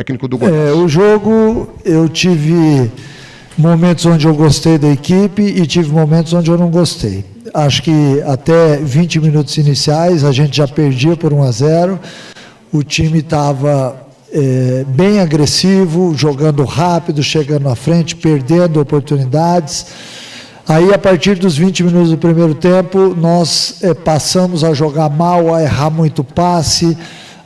técnico do Goiás. O jogo, eu tive momentos onde eu gostei da equipe e tive momentos onde eu não gostei. Acho que até 20 minutos iniciais a gente já perdia por 1-0, o time estava bem agressivo, jogando rápido, chegando à frente, perdendo oportunidades. Aí, a partir dos 20 minutos do primeiro tempo, nós passamos a jogar mal, a errar muito passe,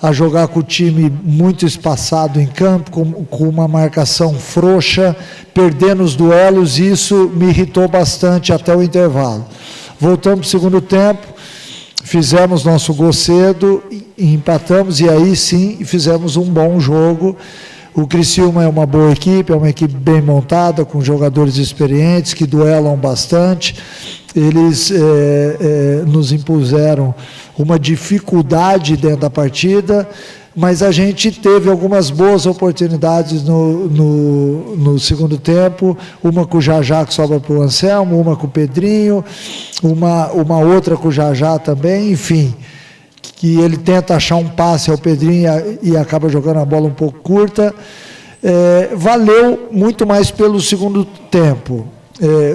a jogar com o time muito espaçado em campo, com uma marcação frouxa, perdendo os duelos, e isso me irritou bastante até o intervalo. Voltamos para o segundo tempo, fizemos nosso gol cedo, e empatamos, e aí sim fizemos um bom jogo. O Criciúma é uma boa equipe, é uma equipe bem montada, com jogadores experientes, que duelam bastante. Eles nos impuseram uma dificuldade dentro da partida, mas a gente teve algumas boas oportunidades no segundo tempo, uma com o Jajá que sobra para o Anselmo, uma com o Pedrinho, uma outra com o Jajá também, enfim, que ele tenta achar um passe ao Pedrinho e acaba jogando a bola um pouco curta. Valeu muito mais pelo segundo tempo.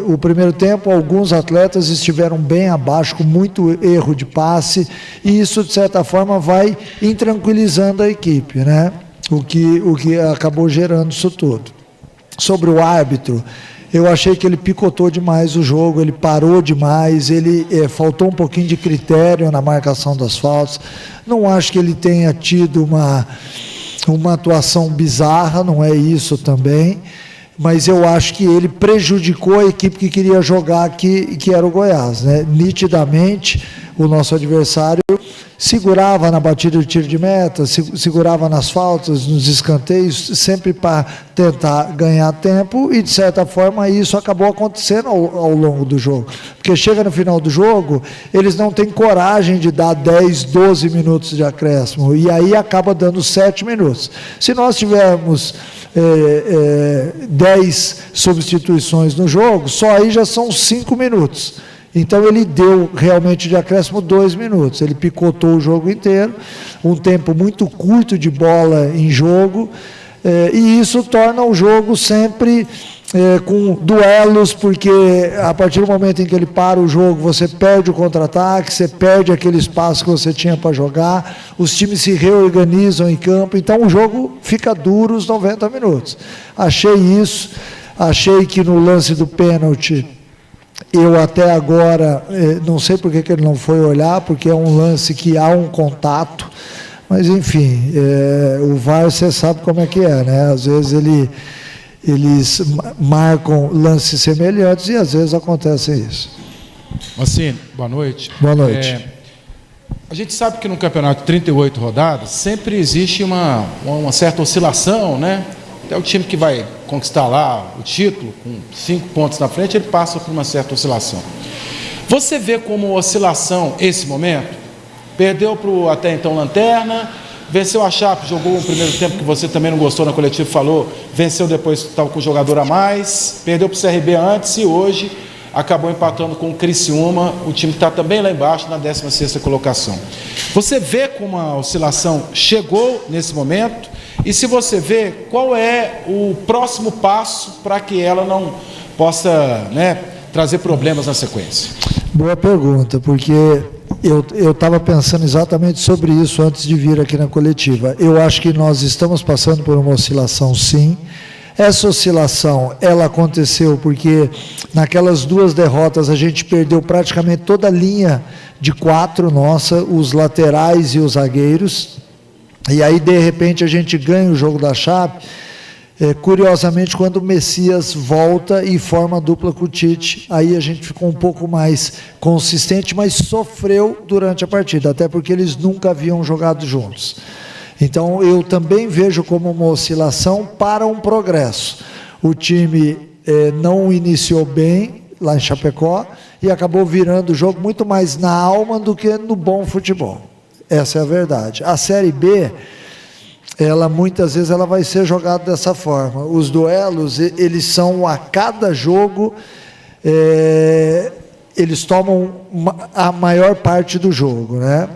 O primeiro tempo, alguns atletas estiveram bem abaixo, com muito erro de passe, e isso, de certa forma, vai intranquilizando a equipe, né? O que acabou gerando isso tudo. Sobre o árbitro, eu achei que ele picotou demais o jogo, ele parou demais, ele faltou um pouquinho de critério na marcação das faltas. Não acho que ele tenha tido uma atuação bizarra, não é isso também, mas eu acho que ele prejudicou a equipe que queria jogar, que era o Goiás, né? Nitidamente, o nosso adversário segurava na batida de tiro de meta, segurava nas faltas, nos escanteios, sempre para tentar ganhar tempo, e de certa forma isso acabou acontecendo ao longo do jogo, porque chega no final do jogo, eles não têm coragem de dar 10, 12 minutos de acréscimo, e aí acaba dando 7 minutos. Se nós tivermos 10 substituições no jogo, só aí já são 5 minutos. Então ele deu realmente de acréscimo 2 minutos, ele picotou o jogo inteiro, um tempo muito curto de bola em jogo, e isso torna o jogo sempre com duelos, porque a partir do momento em que ele para o jogo, você perde o contra-ataque, você perde aquele espaço que você tinha para jogar, os times se reorganizam em campo, então o jogo fica duro os 90 minutos. Achei isso, achei que no lance do pênalti, eu até agora, não sei por que ele não foi olhar, porque é um lance que há um contato, mas enfim, o VAR você sabe como é que é, né? Às vezes eles marcam lances semelhantes e às vezes acontece isso. Mancini, boa noite. Boa noite. A gente sabe que no campeonato de 38 rodadas sempre existe uma certa oscilação, né? Até o time que vai conquistar lá o título, com 5 pontos na frente, ele passa por uma certa oscilação. Você vê como oscilação esse momento? Perdeu para o até então Lanterna, venceu a Chape, jogou um primeiro tempo que você também não gostou na coletiva, falou, venceu depois, estava com o jogador a mais, perdeu para o CRB antes e hoje acabou empatando com o Criciúma, o time que está também lá embaixo, na 16ª colocação. Você vê como a oscilação chegou nesse momento? E se você vê, qual é o próximo passo para que ela não possa, né, trazer problemas na sequência? Boa pergunta, porque eu estava pensando exatamente sobre isso antes de vir aqui na coletiva. Eu acho que nós estamos passando por uma oscilação, sim. Essa oscilação, ela aconteceu porque naquelas 2 derrotas a gente perdeu praticamente toda a linha de 4 nossa, os laterais e os zagueiros. E aí, de repente, a gente ganha o jogo da Chape, curiosamente, quando o Messias volta e forma a dupla com o Tite, aí a gente ficou um pouco mais consistente, mas sofreu durante a partida, até porque eles nunca haviam jogado juntos. Então, eu também vejo como uma oscilação para um progresso. O time não iniciou bem lá em Chapecó e acabou virando o jogo muito mais na alma do que no bom futebol. Essa é a verdade. A Série B, muitas vezes ela vai ser jogada dessa forma. Os duelos, eles são a cada jogo, eles tomam a maior parte do jogo, né?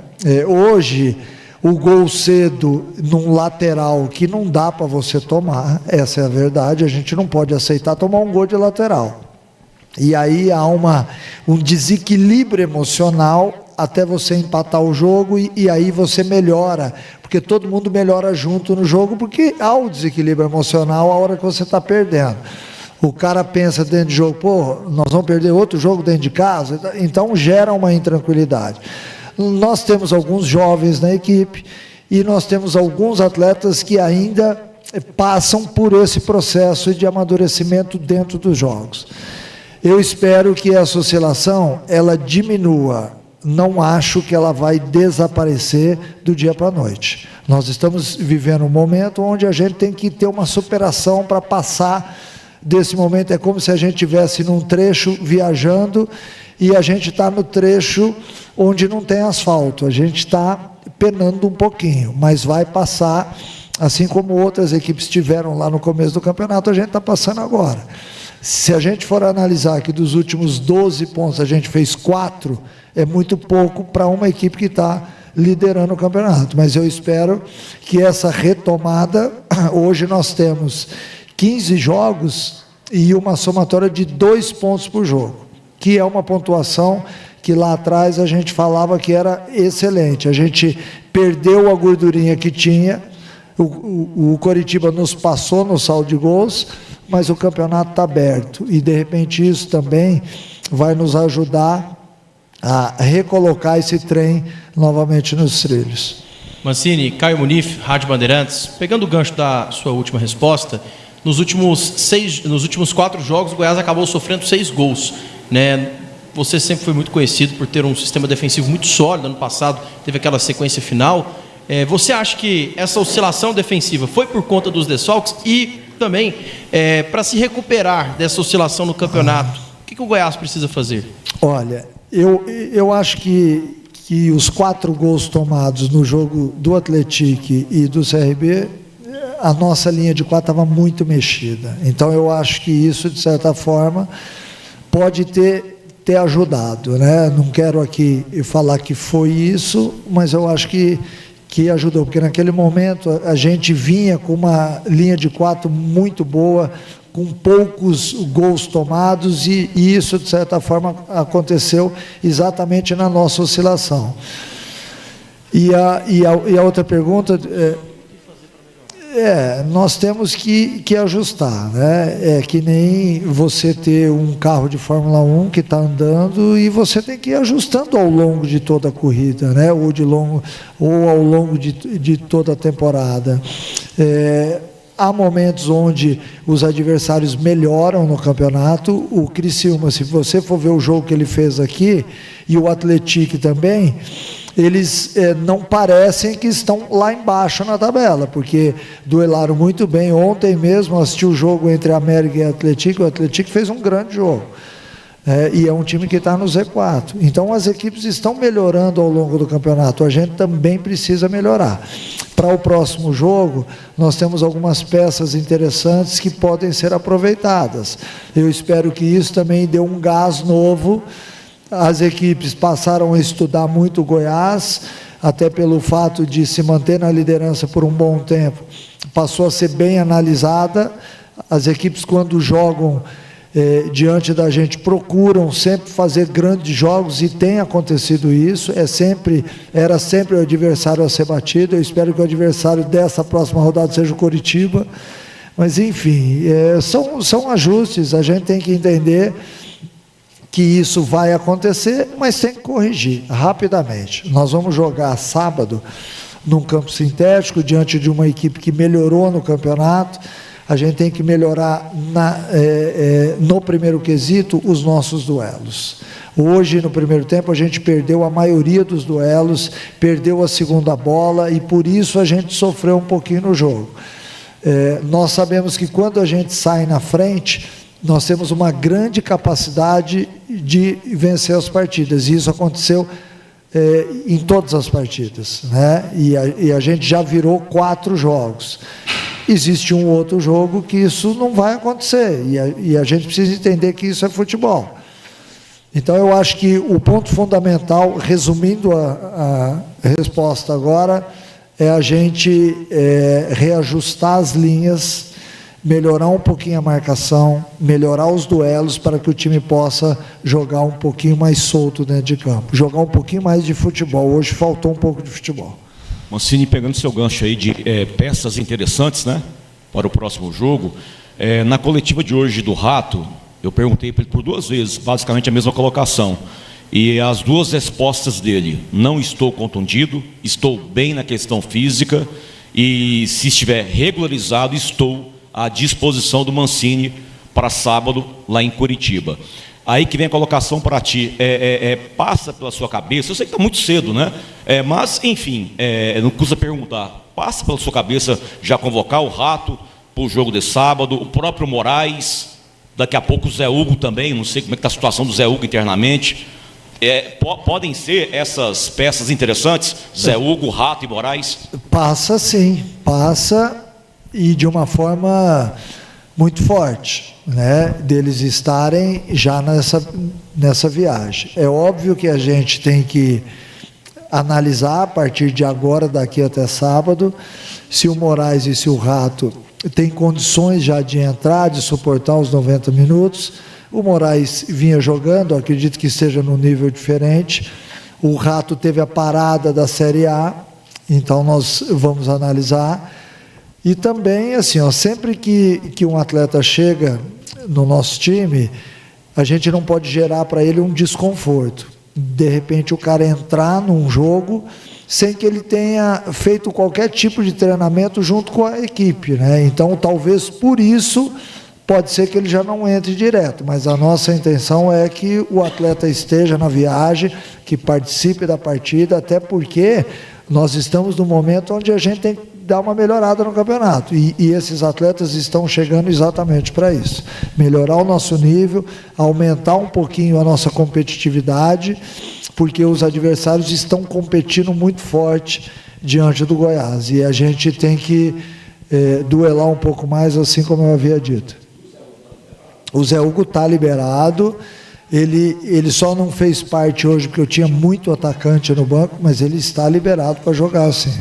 Hoje, o gol cedo num lateral que não dá para você tomar, essa é a verdade, a gente não pode aceitar tomar um gol de lateral. E aí há um desequilíbrio emocional até você empatar o jogo e aí você melhora, porque todo mundo melhora junto no jogo, porque há o desequilíbrio emocional a hora que você está perdendo. O cara pensa dentro de jogo, pô, nós vamos perder outro jogo dentro de casa, então gera uma intranquilidade. Nós temos alguns jovens na equipe e nós temos alguns atletas que ainda passam por esse processo de amadurecimento dentro dos jogos. Eu espero que essa oscilação, ela diminua. Não acho que ela vai desaparecer do dia para a noite. Nós estamos vivendo um momento onde a gente tem que ter uma superação para passar desse momento. É como se a gente estivesse num trecho viajando e a gente está no trecho onde não tem asfalto. A gente está penando um pouquinho, mas vai passar, assim como outras equipes tiveram lá no começo do campeonato, a gente está passando agora. Se a gente for analisar que dos últimos 12 pontos a gente fez 4, é muito pouco para uma equipe que está liderando o campeonato. Mas eu espero que essa retomada, hoje nós temos 15 jogos e uma somatória de 2 pontos por jogo, que é uma pontuação que lá atrás a gente falava que era excelente. A gente perdeu a gordurinha que tinha, o Coritiba nos passou no saldo de gols, mas o campeonato está aberto e de repente isso também vai nos ajudar a recolocar esse trem novamente nos trilhos. Mancini, Caio Munif, Rádio Bandeirantes, pegando o gancho da sua última resposta, nos últimos 4 jogos o Goiás acabou sofrendo 6 gols, né? Você sempre foi muito conhecido por ter um sistema defensivo muito sólido. Ano passado teve aquela sequência final. Você acha que essa oscilação defensiva foi por conta dos desfalques e também para se recuperar dessa oscilação no campeonato, o que o Goiás precisa fazer? Olha, eu acho que os 4 gols tomados no jogo do Atlético e do CRB, a nossa linha de 4 estava muito mexida. Então eu acho que isso, de certa forma, pode ter ajudado, né? Não quero aqui falar que foi isso, mas eu acho que ajudou, porque naquele momento a gente vinha com uma linha de 4 muito boa, com poucos gols tomados, e isso, de certa forma, aconteceu exatamente na nossa oscilação. E a outra pergunta, nós temos que ajustar, né? É que nem você ter um carro de Fórmula 1 que está andando e você tem que ir ajustando ao longo de toda a corrida, né? Ou ao longo de toda a temporada. Há momentos onde os adversários melhoram no campeonato. O Criciúma, se você for ver o jogo que ele fez aqui, e o Atlético também, eles não parecem que estão lá embaixo na tabela, porque duelaram muito bem. Ontem mesmo assisti o jogo entre América e Atlético, o Atlético fez um grande jogo, e é um time que está no Z4. Então as equipes estão melhorando ao longo do campeonato, a gente também precisa melhorar. Para o próximo jogo, nós temos algumas peças interessantes que podem ser aproveitadas. Eu espero que isso também dê um gás novo. As equipes passaram a estudar muito o Goiás, até pelo fato de se manter na liderança por um bom tempo, passou a ser bem analisada. As equipes, quando jogam diante da gente, procuram sempre fazer grandes jogos, e tem acontecido isso. Era sempre o adversário a ser batido. Eu espero que o adversário dessa próxima rodada seja o Coritiba, mas enfim, são ajustes. A gente tem que entender que isso vai acontecer, mas tem que corrigir rapidamente. Nós vamos jogar sábado num campo sintético, diante de uma equipe que melhorou no campeonato. A gente tem que melhorar no primeiro quesito os nossos duelos. Hoje, no primeiro tempo, a gente perdeu a maioria dos duelos, perdeu a segunda bola, e por isso a gente sofreu um pouquinho no jogo. Nós sabemos que quando a gente sai na frente, nós temos uma grande capacidade de vencer as partidas, e isso aconteceu em todas as partidas, né? E a gente já virou 4 jogos. Existe um outro jogo que isso não vai acontecer, e a gente precisa entender que isso é futebol. Então eu acho que o ponto fundamental, resumindo a resposta agora, é a gente reajustar as linhas, melhorar um pouquinho a marcação, melhorar os duelos para que o time possa jogar um pouquinho mais solto dentro de campo, jogar um pouquinho mais de futebol. Hoje faltou um pouco de futebol. Mancini, pegando seu gancho aí de peças interessantes, né, para o próximo jogo, na coletiva de hoje do Rato, eu perguntei para ele por 2 vezes, basicamente a mesma colocação, e as 2 respostas dele: não estou contundido, estou bem na questão física, e se estiver regularizado, estou à disposição do Mancini para sábado lá em Curitiba. Aí que vem a colocação para ti, passa pela sua cabeça, eu sei que está muito cedo, né? Mas, enfim, não custa perguntar, passa pela sua cabeça já convocar o Rato para o jogo de sábado, o próprio Moraes, daqui a pouco o Zé Hugo também, não sei como é que está a situação do Zé Hugo internamente. Podem ser essas peças interessantes, Zé Hugo, Rato e Moraes? Passa sim, passa, e de uma forma muito forte, né, deles estarem já nessa viagem. É óbvio que a gente tem que analisar a partir de agora, daqui até sábado, se o Moraes e se o Rato têm condições já de entrar, de suportar os 90 minutos. O Moraes vinha jogando, acredito que esteja num nível diferente. O Rato teve a parada da Série A, então nós vamos analisar. E também, assim, sempre que um atleta chega no nosso time, a gente não pode gerar para ele um desconforto. De repente o cara entrar num jogo sem que ele tenha feito qualquer tipo de treinamento junto com a equipe, né? Então, talvez por isso, pode ser que ele já não entre direto, mas a nossa intenção é que o atleta esteja na viagem, que participe da partida, até porque nós estamos no momento onde a gente tem que dar uma melhorada no campeonato, e esses atletas estão chegando exatamente para isso, melhorar o nosso nível, aumentar um pouquinho a nossa competitividade, porque os adversários estão competindo muito forte diante do Goiás, e a gente tem que duelar um pouco mais, assim como eu havia dito. O Zé Hugo está liberado, ele só não fez parte hoje porque eu tinha muito atacante no banco, mas ele está liberado para jogar, sim.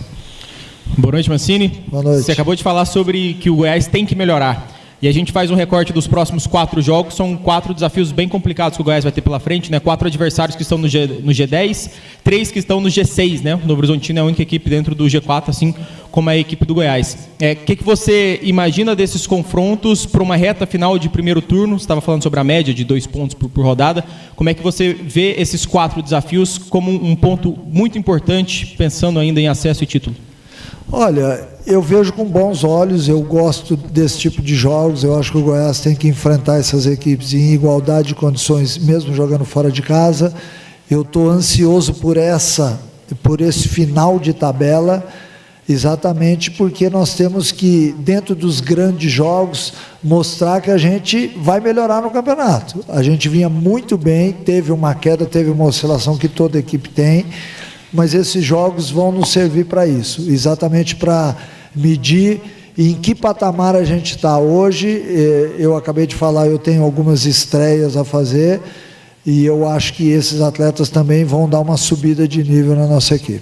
Boa noite, Mancini. Boa noite. Você acabou de falar sobre que o Goiás tem que melhorar. E a gente faz um recorte dos próximos 4 jogos. São 4 desafios bem complicados que o Goiás vai ter pela frente, né? 4 adversários que estão no G10, 3 que estão no G6, né? O Novo Horizontino é a única equipe dentro do G4, assim como a equipe do Goiás. O que você imagina desses confrontos para uma reta final de primeiro turno? Você estava falando sobre a média de 2 pontos por rodada. Como é que você vê esses 4 desafios como um ponto muito importante, pensando ainda em acesso e título? Olha, eu vejo com bons olhos, eu gosto desse tipo de jogos, eu acho que o Goiás tem que enfrentar essas equipes em igualdade de condições, mesmo jogando fora de casa. Eu estou ansioso por esse final de tabela, exatamente porque nós temos que, dentro dos grandes jogos, mostrar que a gente vai melhorar no campeonato. A gente vinha muito bem, teve uma queda, teve uma oscilação que toda equipe tem, mas esses jogos vão nos servir para isso, exatamente para medir em que patamar a gente está hoje. Eu acabei de falar, eu tenho algumas estreias a fazer, e eu acho que esses atletas também vão dar uma subida de nível na nossa equipe.